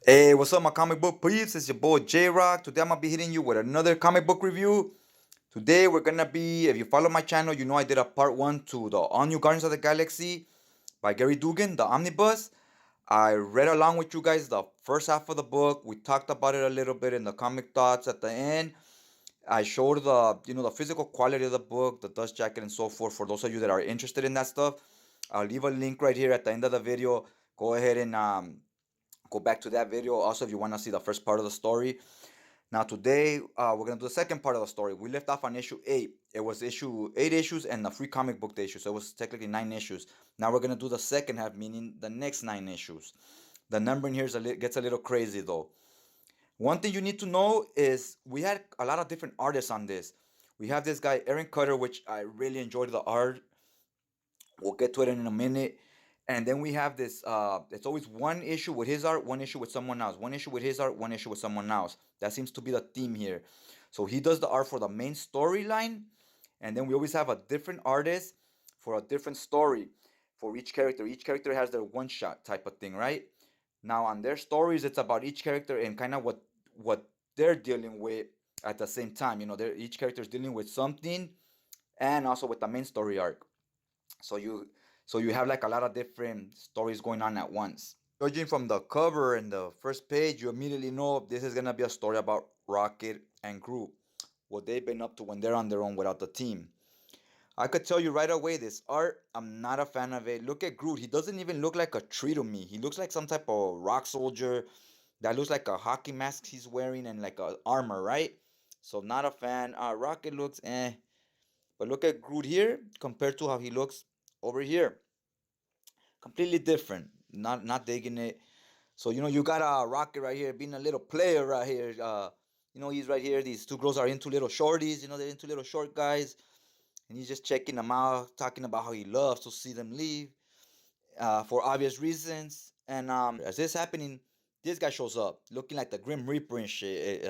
Hey, what's up, my comic book peeps? It's your boy J Rock. Today I'm gonna be hitting you with another comic book review. Today we're gonna be, if you follow my channel, you know I did a part one to the All New Guardians of the Galaxy by Gerry Duggan, the Omnibus. I read along with you guys the first half of the book. We talked about it a little bit in the comic thoughts at the end. I showed the physical quality of the book, the dust jacket, and so forth. For those of you that are interested in that stuff, I'll leave a link right here at the end of the video. Go ahead and go back to that video. Also, if you want to see the first part of the story. Now today, we're gonna do the second part of the story. We left off on issue 8. It was issue 8 issues and the free comic book issue, so it was technically 9 issues. Now we're gonna do the second half, meaning the next 9 issues. The numbering here gets a little crazy though. One thing you need to know is we had a lot of different artists on this. We have this guy Aaron Cutter, which I really enjoyed the art. We'll get to it in a minute. And then we have this, it's always one issue with his art, one issue with someone else. One issue with his art, one issue with someone else. That seems to be the theme here. So he does the art for the main storyline. And then we always have a different artist for a different story for each character. Each character has their one shot type of thing, right? Now on their stories, it's about each character and kind of what they're dealing with at the same time. Each character is dealing with something and also with the main story arc. So you have like a lot of different stories going on at once. Judging from the cover and the first page, you immediately know this is gonna be a story about Rocket and Groot, what they've been up to when they're on their own without the team. I could tell you right away, this art, I'm not a fan of it. Look at Groot. He doesn't even look like a tree to me. He looks like some type of rock soldier that looks like a hockey mask he's wearing and like a armor, right? So not a fan. Rocket looks eh. But look at Groot here compared to how he looks over here. Completely different. Not digging it. So you got a Rocket right here being a little player right here. He's right here. These two girls are into little shorties. They're into little short guys, and he's just checking them out, talking about how he loves to see them leave, for obvious reasons. And as this happening, this guy shows up looking like the Grim Reaper and shit.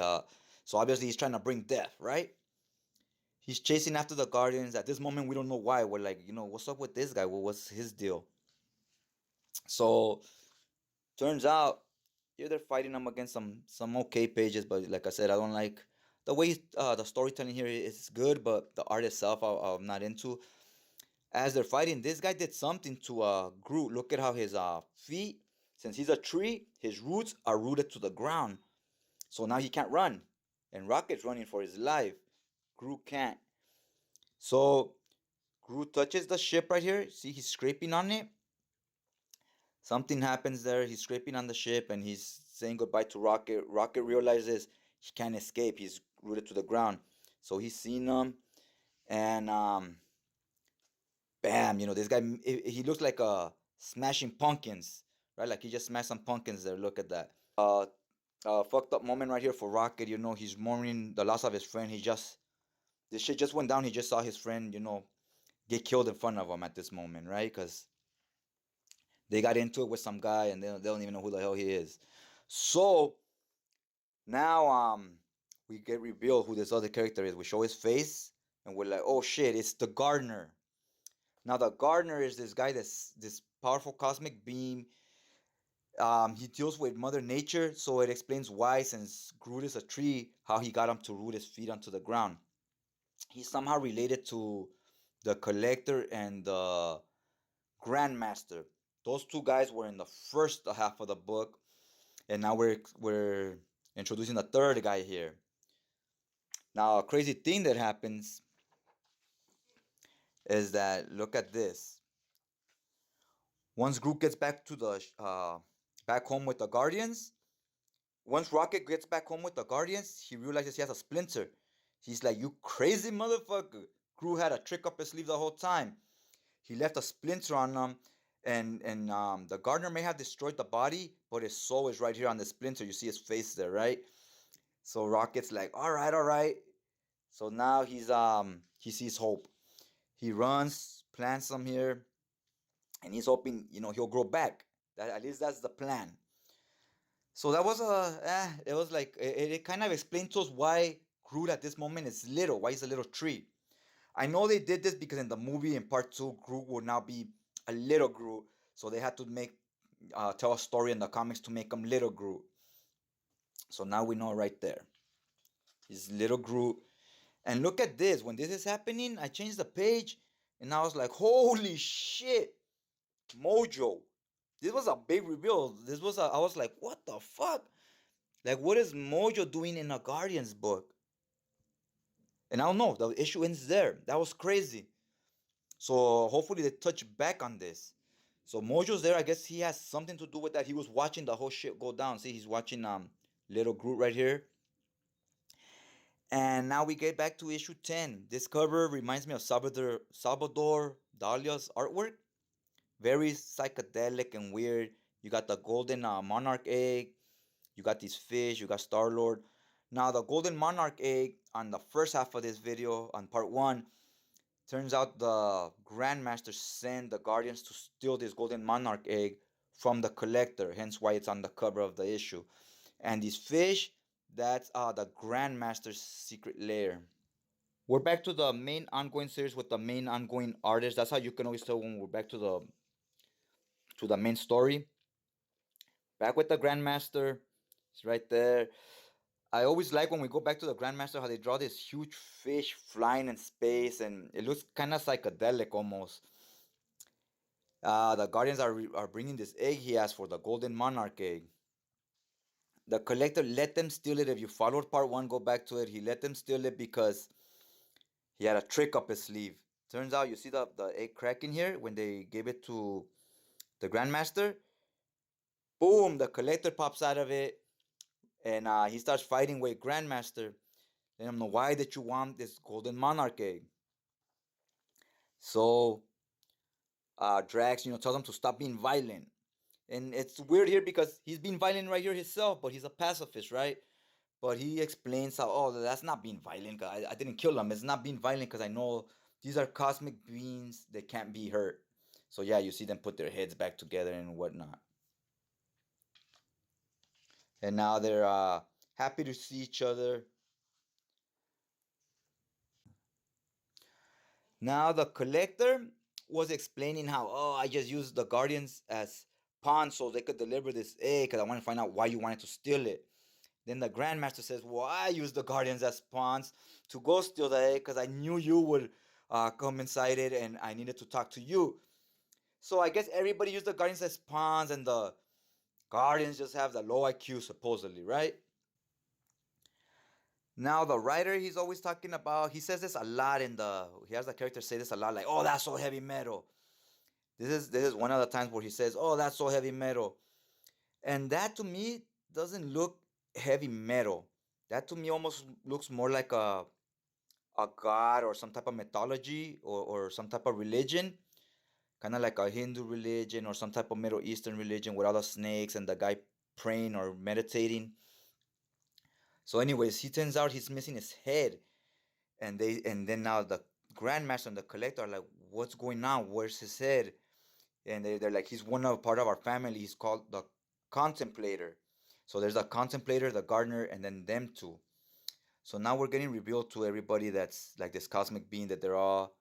So obviously he's trying to bring death, right? He's chasing after the Guardians. At this moment, we don't know why. We're like, what's up with this guy? What's his deal? So turns out, yeah, they're fighting them against some okay pages, but like I said, I don't like the way the storytelling here is good, but the art itself I'm not into. As they're fighting, this guy did something to Groot. Look at how his feet, since he's a tree, his roots are rooted to the ground. So now he can't run, and Rocket's running for his life. Groot can't. So Groot touches the ship right here. See, he's scraping on it. Something happens there. He's scraping on the ship and he's saying goodbye to Rocket. Rocket realizes he can't escape. He's rooted to the ground. So he's seen them and bam, this guy, he looks like smashing pumpkins, right? Like he just smashed some pumpkins there. Look at that. Fucked up moment right here for Rocket. He's mourning the loss of his friend. This shit just went down. He just saw his friend, get killed in front of him at this moment, right? Because they got into it with some guy and they don't even know who the hell he is. So now we get revealed who this other character is. We show his face and we're like, oh shit, it's the Gardener. Now the Gardener is this guy that's this powerful cosmic being. He deals with Mother Nature, so it explains why, since Groot is a tree, how he got him to root his feet onto the ground. He's somehow related to the Collector and the Grandmaster. Those two guys were in the first half of the book, and now we're introducing the third guy here. Now, a crazy thing that happens is that look at this. Once Groot gets back to the back home with the Guardians, once Rocket gets back home with the Guardians, he realizes he has a splinter. He's like, "You crazy motherfucker! Groot had a trick up his sleeve the whole time. He left a splinter on him, and the gardener may have destroyed the body, but his soul is right here on the splinter. You see his face there, right? So Rocket's like, all right, all right. So now he sees hope. He runs, plants some here, and he's hoping he'll grow back. That at least that's the plan. So that was it was like it kind of explained to us why Groot at this moment is little, why he's a little tree. I know they did this because in the movie in part two, Groot will now be a little Groot, so they had to make tell a story in the comics to make him little Groot. So now we know right there. His little Groot. And look at this. When this is happening, I changed the page and I was like, holy shit. Mojo. This was a big reveal. I was like, what the fuck? Like, what is Mojo doing in a Guardians book? And I don't know. The issue ends there. That was crazy. So hopefully they touch back on this. So Mojo's there. I guess he has something to do with that. He was watching the whole shit go down. See, he's watching little Groot right here. And now we get back to issue 10. This cover reminds me of Salvador Dalia's artwork. Very psychedelic and weird. You got the golden monarch egg. You got these fish. You got Star-Lord. Now the golden monarch egg on the first half of this video, on part 1, turns out the Grandmaster sent the Guardians to steal this golden monarch egg from the collector. Hence why it's on the cover of the issue. And these fish, that's the Grandmaster's secret lair. We're back to the main ongoing series with the main ongoing artist. That's how you can always tell when we're back to the main story. Back with the Grandmaster. It's right there. I always like when we go back to the Grandmaster how they draw this huge fish flying in space and it looks kind of psychedelic almost. The Guardians are bringing this egg he has for the Golden Monarch egg. The collector let them steal it. If you followed part 1, go back to it. He let them steal it because he had a trick up his sleeve. Turns out, you see the egg crack in here when they gave it to the Grandmaster? Boom! The collector pops out of it and he starts fighting with Grandmaster. Let him know, why did you want this Golden Monarch egg? So Drax, tells him to stop being violent. And it's weird here because he's being violent right here himself, but he's a pacifist, right? But he explains how, oh, that's not being violent. I didn't kill him. It's not being violent because I know these are cosmic beings. They can't be hurt. So yeah, you see them put their heads back together and whatnot. And now they're happy to see each other. Now the collector was explaining how, oh, I just used the Guardians as pawns so they could deliver this egg because I want to find out why you wanted to steal it. Then the Grandmaster says, well, I used the Guardians as pawns to go steal the egg because I knew you would come inside it and I needed to talk to you. So I guess everybody used the Guardians as pawns and the Guardians just have the low IQ supposedly, right? Now the writer he's always talking about, he says this a lot he has the character say this a lot, like, oh, that's so heavy metal. This is one of the times where he says, oh, that's so heavy metal. And that to me doesn't look heavy metal. That to me almost looks more like a god or some type of mythology or some type of religion. Kind of like a Hindu religion or some type of Middle Eastern religion with all the snakes and the guy praying or meditating. So anyways, he turns out he's missing his head. And then now the Grandmaster and the Collector are like, what's going on? Where's his head? And they're like, he's part of our family. He's called the Contemplator. So there's the Contemplator, the Gardener, and then them two. So now we're getting revealed to everybody that's like this cosmic being that they're all,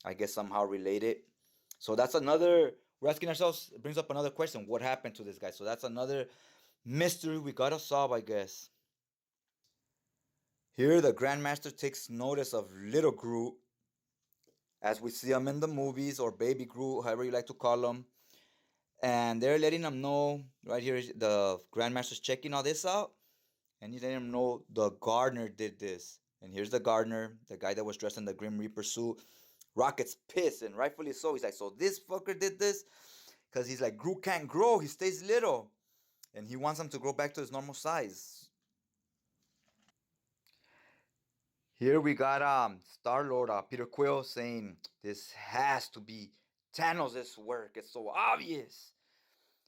I guess, somehow related. So that's another, we're asking ourselves, it brings up another question. What happened to this guy? So that's another mystery we gotta solve, I guess. Here the Grandmaster takes notice of little Groot as we see him in the movies, or Baby Groot, however you like to call him. And they're letting him know, right here, the Grandmaster's checking all this out. And he's letting him know the gardener did this. And here's the gardener, the guy that was dressed in the Grim Reaper suit. Rocket's pissed, and rightfully so. He's like, so this fucker did this? Because he's like, Groot can't grow, he stays little. And he wants him to grow back to his normal size. Here we got Star-Lord, Peter Quill, saying, this has to be Thanos' work. It's so obvious.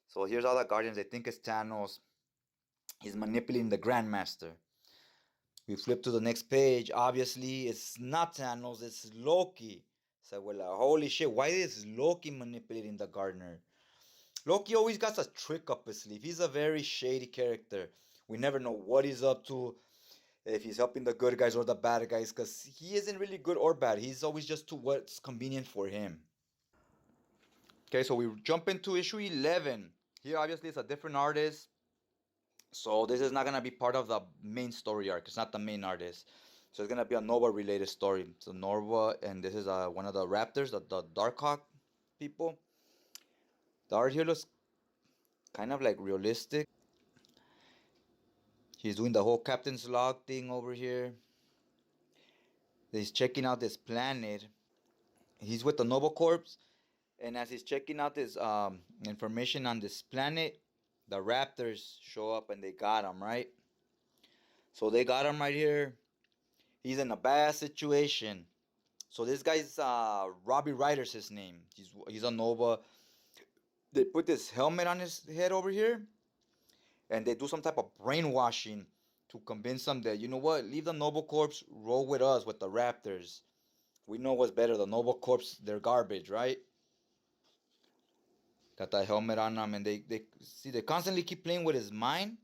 So here's all the Guardians. They think it's Thanos. He's manipulating the Grandmaster. We flip to the next page. Obviously, it's not Thanos, it's Loki. So we're like, holy shit, why is Loki manipulating the gardener? Loki always got a trick up his sleeve. He's a very shady character. We never know what he's up to, if he's helping the good guys or the bad guys, because he isn't really good or bad. He's always just to what's convenient for him. Okay, so we jump into issue 11. Here, obviously, it's a different artist. So this is not gonna be part of the main story arc. It's not the main artist. So it's gonna be a Nova related story. So Nova, and this is one of the Raptors, the Darkhawk people. The art here looks kind of like realistic. He's doing the whole captain's log thing over here. He's checking out this planet. He's with the Nova Corps, and as he's checking out this information on this planet, the Raptors show up and they got him, right? So they got him right here. He's in a bad situation. So this guy's Robbie Ryder's his name. He's a Nova. They put this helmet on his head over here, and they do some type of brainwashing to convince him that, you know what, leave the Nova Corps, roll with us with the Raptors. We know what's better. The Nova Corps, they're garbage, right? Got that helmet on him, and they constantly keep playing with his mind.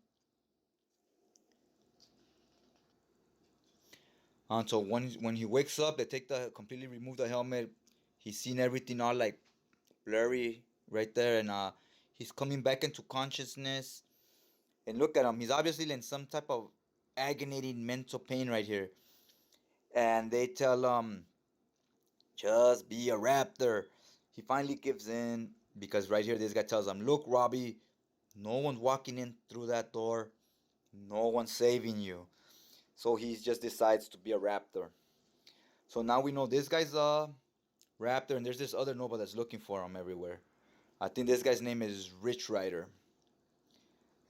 Until when he wakes up, they completely remove the helmet. He's seen everything all like blurry right there, and he's coming back into consciousness. And look at him. He's obviously in some type of aggravating mental pain right here. And they tell him, just be a raptor. He finally gives in because right here this guy tells him, look, Robbie, no one's walking in through that door. No one's saving you. So he just decides to be a raptor. So now we know this guy's a raptor, and there's this other Nova that's looking for him everywhere. I think this guy's name is Rich Rider.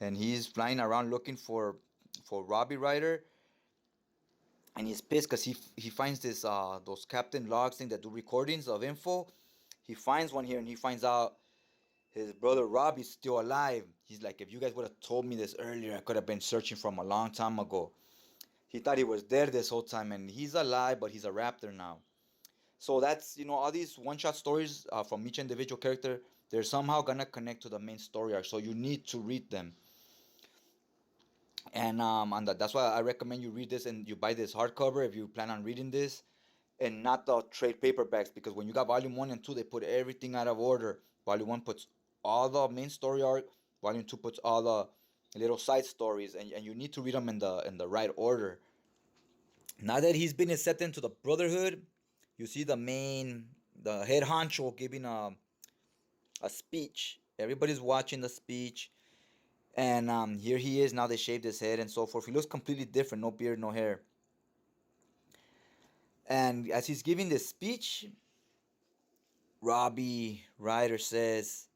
And he's flying around looking for Robbie Rider. And he's pissed because he finds this those captain logs thing that do recordings of info. He finds one here and he finds out his brother Robbie's still alive. He's like, if you guys would have told me this earlier, I could have been searching for him a long time ago. He thought he was dead this whole time, and he's alive, but he's a raptor now. So that's, all these one-shot stories from each individual character, they're somehow gonna connect to the main story arc. So you need to read them. And that's why I recommend you read this and you buy this hardcover if you plan on reading this, and not the trade paperbacks, because when you got volume 1 and 2, they put everything out of order. Volume 1 puts all the main story arc, volume 2 puts all the little side stories, and you need to read them in the right order. Now that he's been accepted into the Brotherhood, you see the head honcho giving a speech. Everybody's watching the speech. And here he is. Now they shaved his head and so forth. He looks completely different. No beard, no hair. And as he's giving this speech, Robbie Ryder says,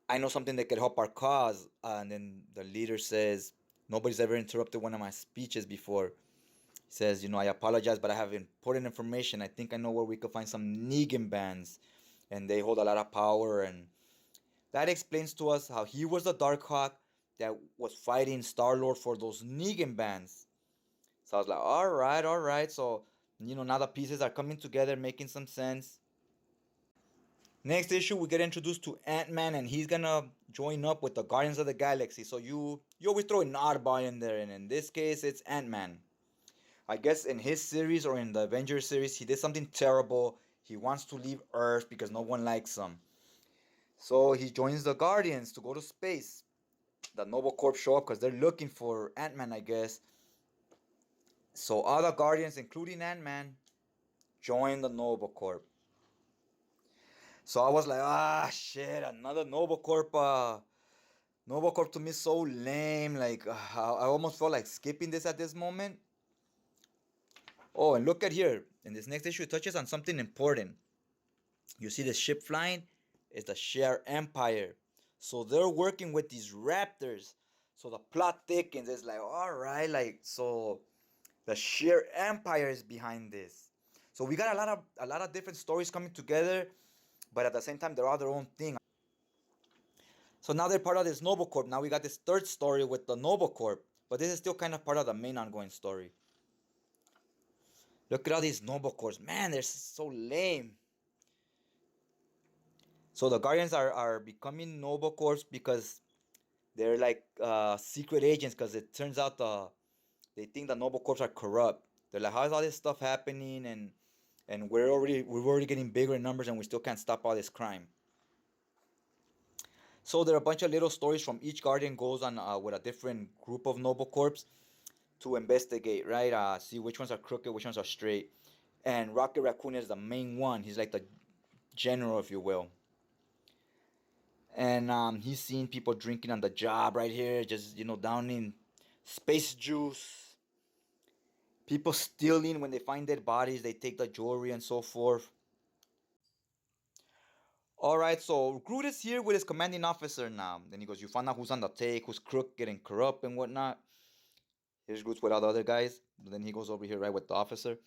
I know something that could help our cause. And then the leader says, nobody's ever interrupted one of my speeches before. He says, I apologize, but I have important information. I think I know where we could find some Negan bands. And they hold a lot of power. And that explains to us how he was the Darkhawk that was fighting Star-Lord for those Negan bands. So I was like, all right. So, now the pieces are coming together, making some sense. Next issue, we get introduced to AntMan, and he's gonna join up with the Guardians of the Galaxy. So you always throw an oddball in there, and in this case, it's AntMan. I guess in his series or in the Avengers series, he did something terrible. He wants to leave Earth because no one likes him. So he joins the Guardians to go to space. The Nova Corps show up because they're looking for Ant-Man, I guess. So all the Guardians, including Ant-Man, join the Nova Corps. So I was like, shit, another Nova Corp. Nova Corp to me is so lame. Like, I almost felt like skipping this at this moment. Oh, and look at here. In this next issue, it touches on something important. You see the ship flying? It's the Share Empire. So they're working with these raptors. So the plot thickens. It's like, alright, so the Share Empire is behind this. So we got a lot of different stories coming together, but at the same time they're all their own thing. So now they're part of this Nova Corp. Now we got this third story with the Nova Corp, but this is still kind of part of the main ongoing story. Look at all these Nova Corps. Man, they're so lame. So the Guardians are becoming Nova Corps because they're like secret agents, because it turns out they think the Nova Corps are corrupt. They're like, how is all this stuff happening, and we're already getting bigger in numbers and we still can't stop all this crime. So there are a bunch of little stories from each guardian goes on with a different group of noble corps to investigate, right? See which ones are crooked, which ones are straight. And Rocket Raccoon is the main one. He's like the general, if you will. And he's seen people drinking on the job right here, just downing space juice. People stealing when they find dead bodies, they take the jewelry and so forth. All right, so Groot is here with his commanding officer now. Then he goes, "You found out who's on the take, who's crooked and corrupt and whatnot." Here's Groot's with all the other guys. Then he goes over here right with the officer.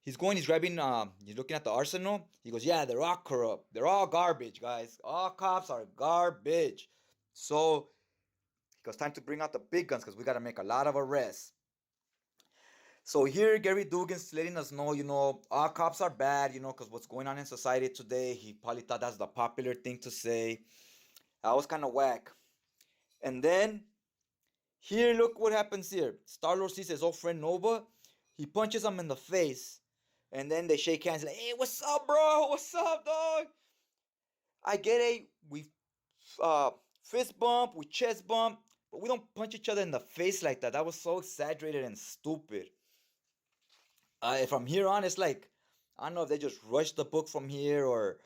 He's grabbing, he's looking at the arsenal. He goes, "Yeah, they're all corrupt. They're all garbage, guys. All cops are garbage." So he goes, "Time to bring out the big guns because we got to make a lot of arrests." So here, Gerry Duggan's letting us know, all cops are bad, because what's going on in society today. He probably thought that's the popular thing to say. That was kind of whack. And then, here, look what happens here. Star-Lord sees his old friend Nova. He punches him in the face. And then they shake hands like, "Hey, what's up, bro? What's up, dog?" I get it. We fist bump, we chest bump, but we don't punch each other in the face like that. That was so exaggerated and stupid. From here on, it's like, I don't know if they just rushed the book from here or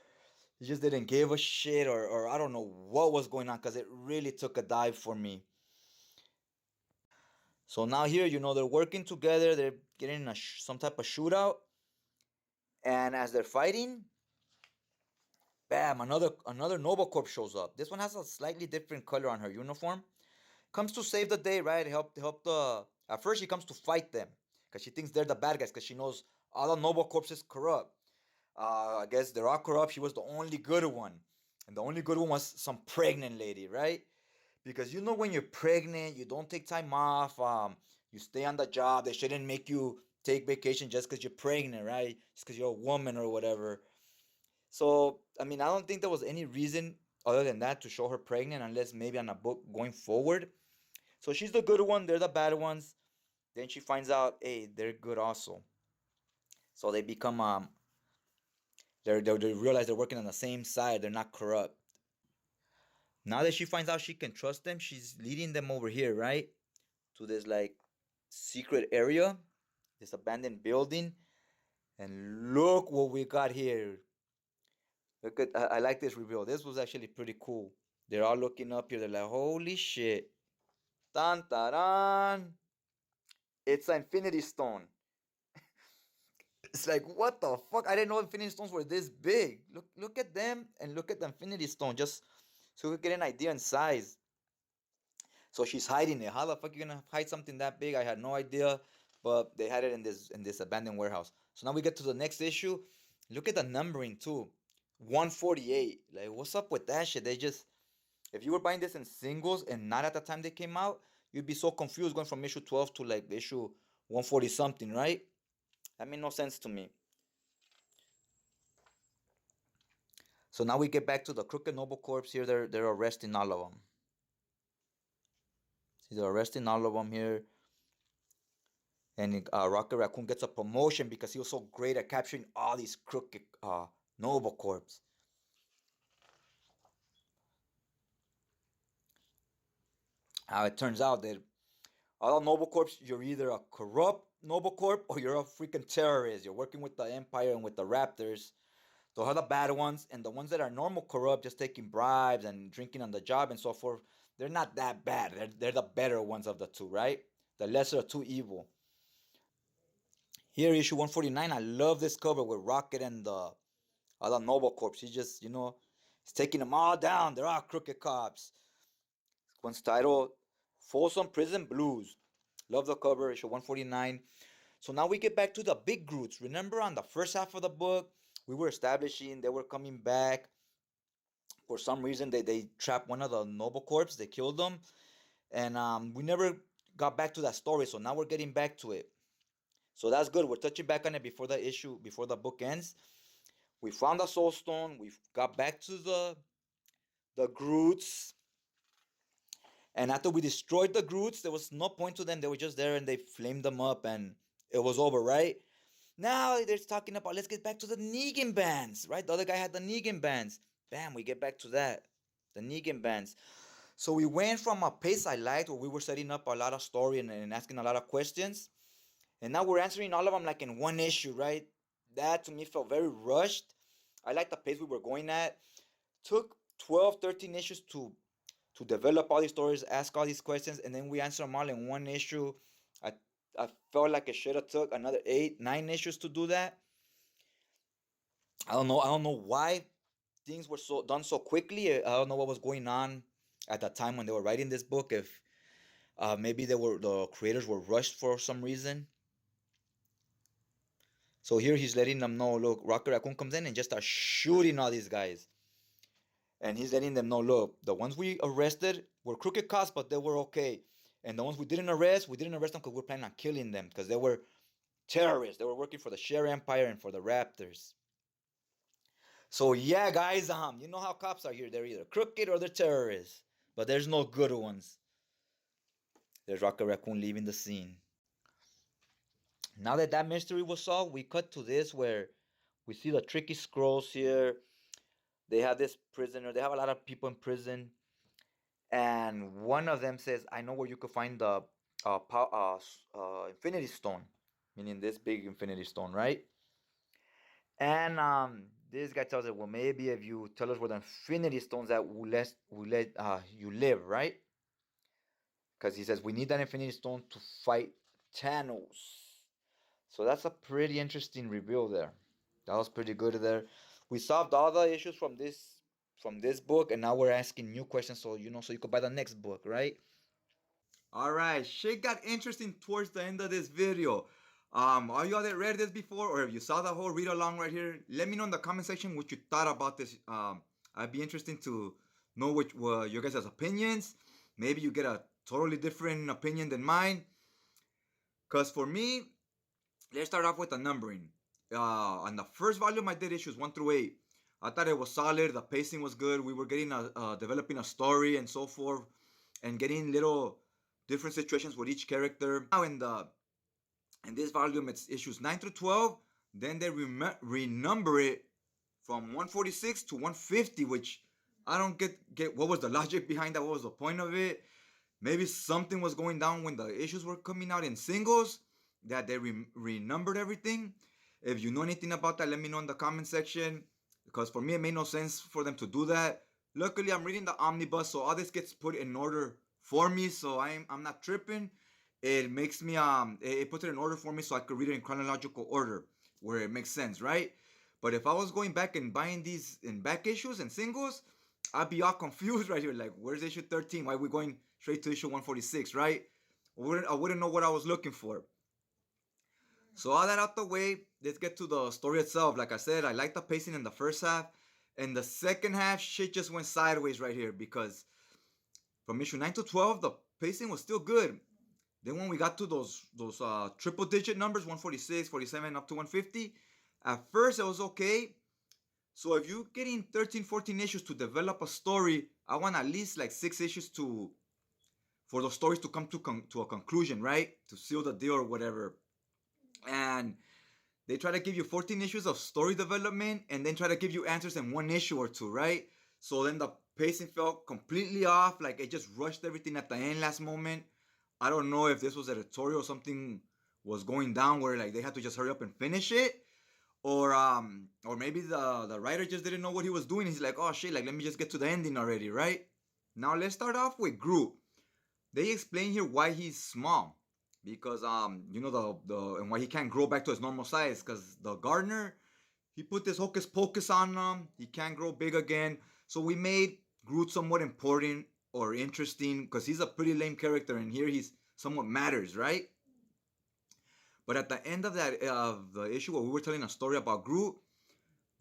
they just didn't give a shit or I don't know what was going on because it really took a dive for me. So now here, they're working together. They're getting in some type of shootout. And as they're fighting, bam, another Noble Corp shows up. This one has a slightly different color on her uniform. Comes to save the day, right? Help the. At first, she comes to fight them because she thinks they're the bad guys because she knows all the Noble Corps is corrupt. I guess they're all corrupt. She was the only good one, and the only good one was some pregnant lady, right? Because when you're pregnant, you don't take time off. You stay on the job. They shouldn't make you take vacation just because you're pregnant, right? Just because you're a woman or whatever. So, I mean, I don't think there was any reason other than that to show her pregnant unless maybe on a book going forward. So she's the good one, they're the bad ones. Then she finds out, hey, they're good also. So they become they realize they're working on the same side, they're not corrupt. Now that she finds out she can trust them, she's leading them over here, right? To this like secret area, this abandoned building. And look what we got here. Look at I like this reveal. This was actually pretty cool. They're all looking up here. They're like, holy shit. Tan taran. It's an infinity stone. It's like, what the fuck? I didn't know infinity stones were this big. Look at them and look at the infinity stone just so we could get an idea in size. So she's hiding it. How the fuck you gonna hide something that big? I had no idea. But they had it in this abandoned warehouse. So now we get to the next issue. Look at the numbering too. 148. Like, what's up with that shit? They just if you were buying this in singles and not at the time they came out, you'd be so confused going from issue 12 to like issue 140 something, right? That made no sense to me. So now we get back to the Crooked Noble Corps here. They're arresting all of them. See, they're arresting all of them here. And Rocket Raccoon gets a promotion because he was so great at capturing all these crooked Noble Corps. How it turns out that all Noble Corps, you're either a corrupt Noble Corp or you're a freaking terrorist. You're working with the Empire and with the Raptors. Those are the bad ones, and the ones that are normal corrupt, just taking bribes and drinking on the job and so forth, they're not that bad. They're the better ones of the two, right? The lesser of two evil. Here, issue 149, I love this cover with Rocket and the other Noble Corps. He just, he's taking them all down. They're all crooked cops. One's titled Folsom Prison Blues. Love the cover, issue 149. So now we get back to the big Groots. Remember on the first half of the book, we were establishing they were coming back. For some reason, they trapped one of the Noble Corps. They killed them. And we never got back to that story. So now we're getting back to it. So that's good. We're touching back on it before the book ends. We found the Soul Stone. We got back to the Groots. And after we destroyed the Groots, there was no point to them. They were just there and they flamed them up and it was over, right? Now they're talking about let's get back to the Negan bands, right? The other guy had the Negan bands. Bam, we get back to that. The Negan bands. So we went from a pace I liked, where we were setting up a lot of story and asking a lot of questions, and now we're answering all of them like in one issue, right? That to me felt very rushed. I like the pace we were going at. Took 12, 13 issues to develop all these stories, ask all these questions, and then we answer them all in one issue. I I felt like it should have took another 8, 9 issues to do that. I don't know. I don't know why things were so done so quickly. I don't know what was going on at that time when they were writing this book. If maybe the creators were rushed for some reason. So here he's letting them know, look, Rocket Raccoon comes in and just starts shooting all these guys. And he's letting them know, look, the ones we arrested were crooked cops, but they were okay. And the ones we didn't arrest them because we were planning on killing them because they were terrorists. They were working for the Share Empire and for the Raptors. So yeah, guys, you know how cops are here. They're either crooked or they're terrorists. But there's no good ones. There's Rocket Raccoon leaving the scene. Now that that mystery was solved, we cut to this where we see the tricky scrolls here. They have this prisoner. They have a lot of people in prison. And one of them says, I know where you could find the Infinity Stone. Meaning this big Infinity Stone, right? And this guy tells her, well, maybe if you tell us where the Infinity Stone's at, we'll let you live, right? Because he says, we need that Infinity Stone to fight Thanos. So that's a pretty interesting reveal there. That was pretty good there. We solved all the issues from this book, and now we're asking new questions, so so you could buy the next book, right? All right, shit got interesting towards the end of this video. Are y'all that read this before, or if you saw the whole read along right here, let me know in the comment section what you thought about this. I'd be interested to know which were your guys' opinions. Maybe you get a totally different opinion than mine. Cause for me, let's start off with the numbering. On the first volume, I did issues 1 through 8. I thought it was solid. The pacing was good. We were getting developing a story and so forth, and getting little different situations with each character. Now in this volume, it's issues 9 through 12. Then they renumber it from 146 to 150, which I don't get what was the logic behind that. What was the point of it? Maybe something was going down when the issues were coming out in singles, that they renumbered everything. If you know anything about that, let me know in the comment section, because for me it made no sense for them to do that. Luckily, I'm reading the omnibus, so all this gets put in order for me, so I'm not tripping. It makes me it puts it in order for me so I could read it in chronological order where it makes sense, right? But if I was going back and buying these in back issues and singles, I'd be all confused right here. Like, where's issue 13? Why are we going straight to issue 146, right? I wouldn't know what I was looking for. So all that out the way, let's get to the story itself. Like I said, I like the pacing in the first half. In the second half, shit just went sideways right here, because from issue 9 to 12, the pacing was still good. Then when we got to those triple digit numbers, 146, 47, up to 150, at first it was okay. So if you're getting 13, 14 issues to develop a story, I want at least like 6 issues for the stories to come to a conclusion, right? To seal the deal or whatever. And they try to give you 14 issues of story development and then try to give you answers in 1 issue or 2, right? So then the pacing felt completely off. Like, it just rushed everything at the end last moment. I don't know if this was editorial or something was going down where like they had to just hurry up and finish it. Or maybe the writer just didn't know what he was doing. He's like, oh shit, like let me just get to the ending already, right? Now let's start off with Groot. They explain here why he's small. Because and why he can't grow back to his normal size. Because the gardener, he put this hocus pocus on him. He can't grow big again. So we made Groot somewhat important or interesting, because he's a pretty lame character, and here he's somewhat matters, right? But at the end of that the issue where we were telling a story about Groot,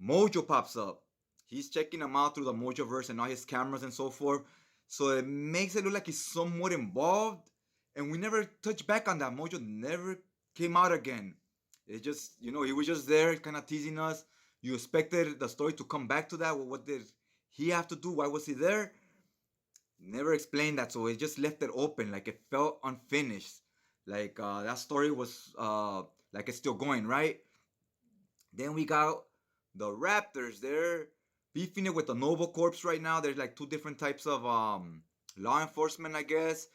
Mojo pops up. He's checking him out through the Mojoverse and all his cameras and so forth. So it makes it look like he's somewhat involved. And we never touched back on that. Mojo never came out again. It just, he was just there kind of teasing us. You expected the story to come back to that. Well, what did he have to do? Why was he there? Never explained that. So it just left it open. Like, it felt unfinished. Like that story was like it's still going, right? Then we got the Raptors there. beefing it with the Noble Corps right now. There's like two different types of law enforcement, I guess.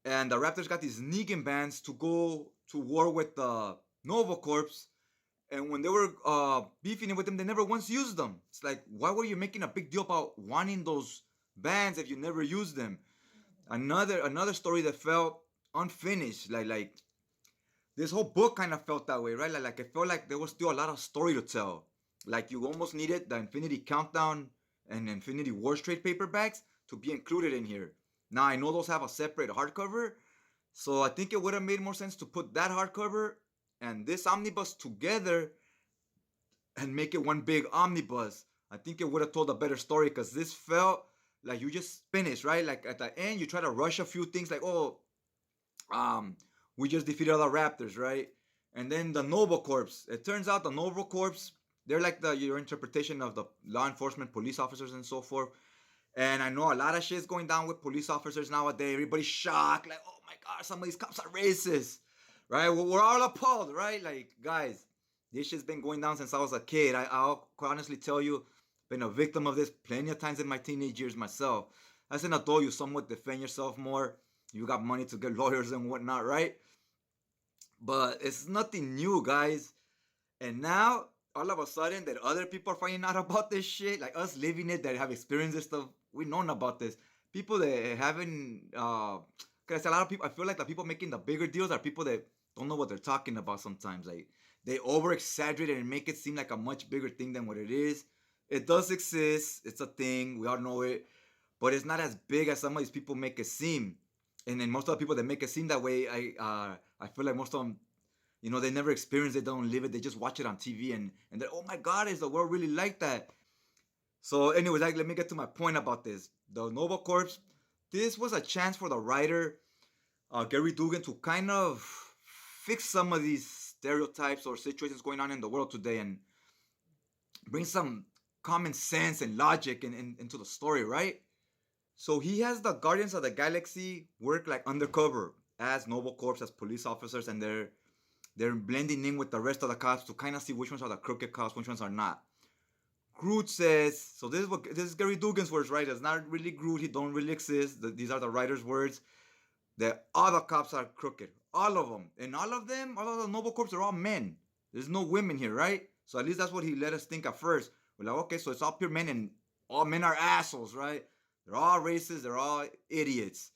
And the Raptors got these Negan bands to go to war with the Noble Corps. And when they were beefing it with them, they never once used them. It's like, why were you making a big deal about wanting those bands if you never used them? Another story that felt unfinished. Like this whole book kind of felt that way, right? Like it felt like there was still a lot of story to tell. Like you almost needed the Infinity Countdown and Infinity Wars trade paperbacks to be included in here. Now I know those have a separate hardcover, so I think it would have made more sense to put that hardcover and this omnibus together and make it one big omnibus. I think it would have told a better story because this felt like you just finished, right? Like at the end, you try to rush a few things, like, oh, we just defeated all the Raptors, right? And then the Noble Corps. It turns out the Noble Corps, they're like your interpretation of the law enforcement, police officers, and so forth. And I know a lot of shit's going down with police officers nowadays. Everybody's shocked, like, oh my god, some of these cops are racist, right? We're all appalled, right? Like, guys, this shit's been going down since I was a kid. I'll honestly tell you, been a victim of this plenty of times in my teenage years myself. As an adult, you somewhat defend yourself more. You got money to get lawyers and whatnot, right? But it's nothing new, guys. And now, all of a sudden, that other people are finding out about this shit, like us living it, that have experienced this stuff, we known about this. People that haven't, cause a lot of people, I feel like the people making the bigger deals are people that don't know what they're talking about sometimes. Like, they over exaggerate and make it seem like a much bigger thing than what it is. It does exist, it's a thing, we all know it, but it's not as big as some of these people make it seem. And then most of the people that make it seem that way, I feel like most of them, you know, they never experience it, they don't live it, they just watch it on TV and they're, oh my god, is the world really like that? So anyways, like, let me get to my point about this. The Noble Corps, this was a chance for the writer, Gerry Duggan, to kind of fix some of these stereotypes or situations going on in the world today and bring some common sense and logic into the story, right? So he has the Guardians of the Galaxy work like undercover as Noble Corps, as police officers, and they're blending in with the rest of the cops to kind of see which ones are the crooked cops, which ones are not. Groot says, so this is Gerry Duggan's words, right? It's not really Groot, he don't really exist. These are the writer's words. That all the cops are crooked. All of them. And all of them, all of the Noble Corps are all men. There's no women here, right? So at least that's what he let us think at first. We're like, okay, so it's all pure men and all men are assholes, right? They're all racist, they're all idiots.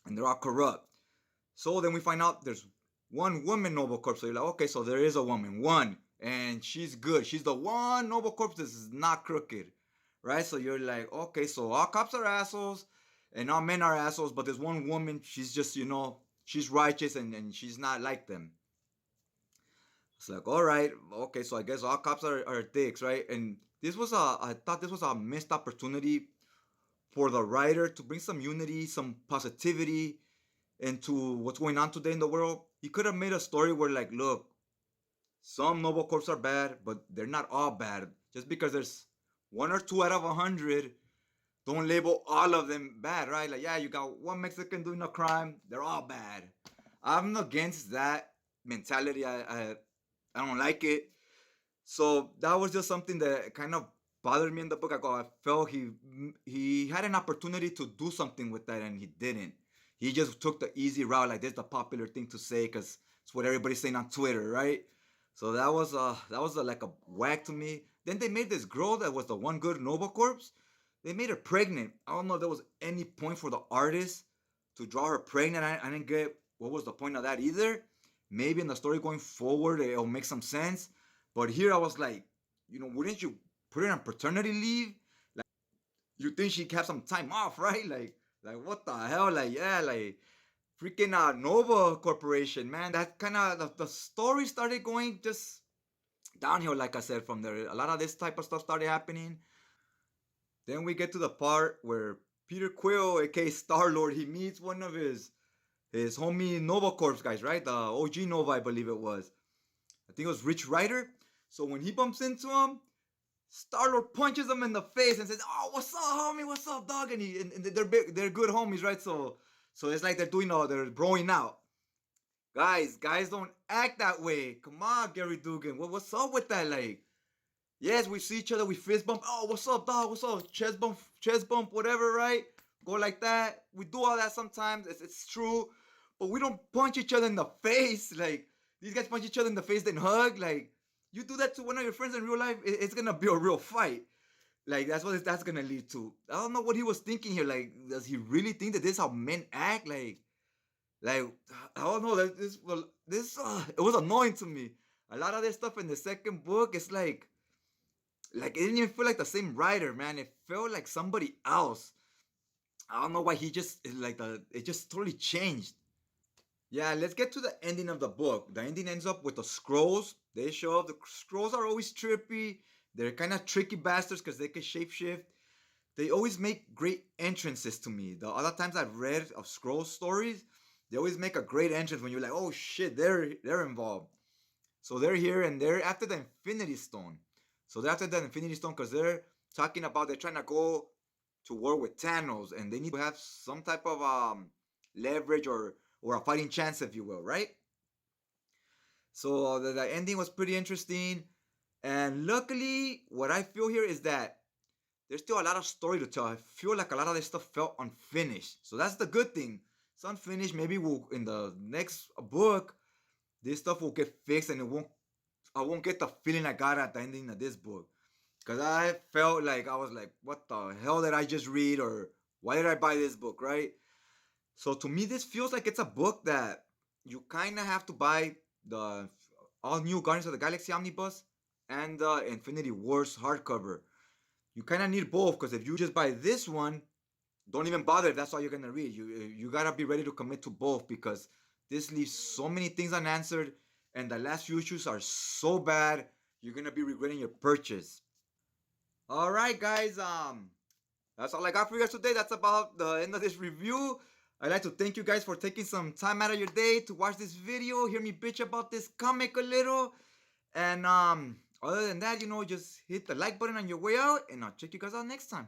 And they're all corrupt. So then we find out there's one woman Noble Corps. So you're like, okay, so there is a woman. One. And she's good. She's the one Noble Corps that is not crooked. Right? So you're like, okay, so all cops are assholes and all men are assholes, but there's one woman, she's just, you know, she's righteous and she's not like them. It's like, all right, okay, so I guess all cops are dicks, right? And I thought this was a missed opportunity for the writer to bring some unity, some positivity into what's going on today in the world. He could have made a story where, like, look, some Noble Corps are bad, but they're not all bad. Just because there's 1 or 2 out of 100, don't label all of them bad, right? Like, yeah, you got one Mexican doing a crime, they're all bad. I'm against that mentality. I don't like it. So that was just something that kind of bothered me in the book. I felt he had an opportunity to do something with that and he didn't. He just took the easy route, like this is the popular thing to say because it's what everybody's saying on Twitter, right? So that was like a whack to me. Then they made this girl that was the one good Noble Corps. They made her pregnant. I don't know if there was any point for the artist to draw her pregnant. I didn't get what was the point of that either. Maybe in the story going forward, it'll make some sense. But here I was like, you know, wouldn't you put her on paternity leave? Like, you think she'd have some time off, right? Like what the hell? Like, yeah, like freaking Nova Corporation, man. That kind of, the story started going just downhill, like I said, from there. A lot of this type of stuff started happening. Then we get to the part where Peter Quill, aka Star-Lord, he meets one of his homie Nova Corps guys, right? The OG Nova, I believe it was. I think it was Rich Rider. So when he bumps into him, Star-Lord punches him in the face and says, "Oh, what's up, homie? What's up, dog?" And they're good homies, right? So it's like they're broing out. Guys don't act that way. Come on, Gerry Duggan. What's up with that? Like, Yes, we see each other, we fist bump. Oh, what's up, dog? What's up? Chest bump, whatever, right? Go like that. We do all that sometimes. It's true, but we don't punch each other in the face. Like these guys punch each other in the face, then hug. Like you do that to one of your friends in real life, it's gonna be a real fight. Like that's what that's gonna lead to. I don't know what he was thinking here. Like, does he really think that this is how men act? Like I don't know. This it was annoying to me. A lot of this stuff in the second book, it's like it didn't even feel like the same writer, man. It felt like somebody else. I don't know why he just it just totally changed. Yeah, let's get to the ending of the book. The ending ends up with the scrolls. They show up. The scrolls are always trippy. They're kind of tricky bastards because they can shapeshift. They always make great entrances to me. The other times I've read of scroll stories, they always make a great entrance when you're like, oh shit, they're involved. So they're here and they're after the Infinity Stone. So they're after the Infinity Stone because they're talking about they're trying to go to war with Thanos and they need to have some type of leverage or a fighting chance, if you will, right? So the ending was pretty interesting. And luckily, what I feel here is that there's still a lot of story to tell. I feel like a lot of this stuff felt unfinished. So that's the good thing. It's unfinished. Maybe we'll in the next book, this stuff will get fixed and I won't get the feeling I got at the ending of this book. Cause I felt like I was like, what the hell did I just read? Or why did I buy this book, right? So to me, this feels like it's a book that you kind of have to buy the all new Guardians of the Galaxy Omnibus and the Infinity Wars hardcover. You kind of need both because if you just buy this one, don't even bother if that's all you're gonna read. You gotta be ready to commit to both because this leaves so many things unanswered, and the last few issues are so bad you're gonna be regretting your purchase. All right, guys. That's all I got for you guys today. That's about the end of this review. I'd like to thank you guys for taking some time out of your day to watch this video, hear me bitch about this comic a little, and other than that, just hit the like button on your way out, and I'll check you guys out next time.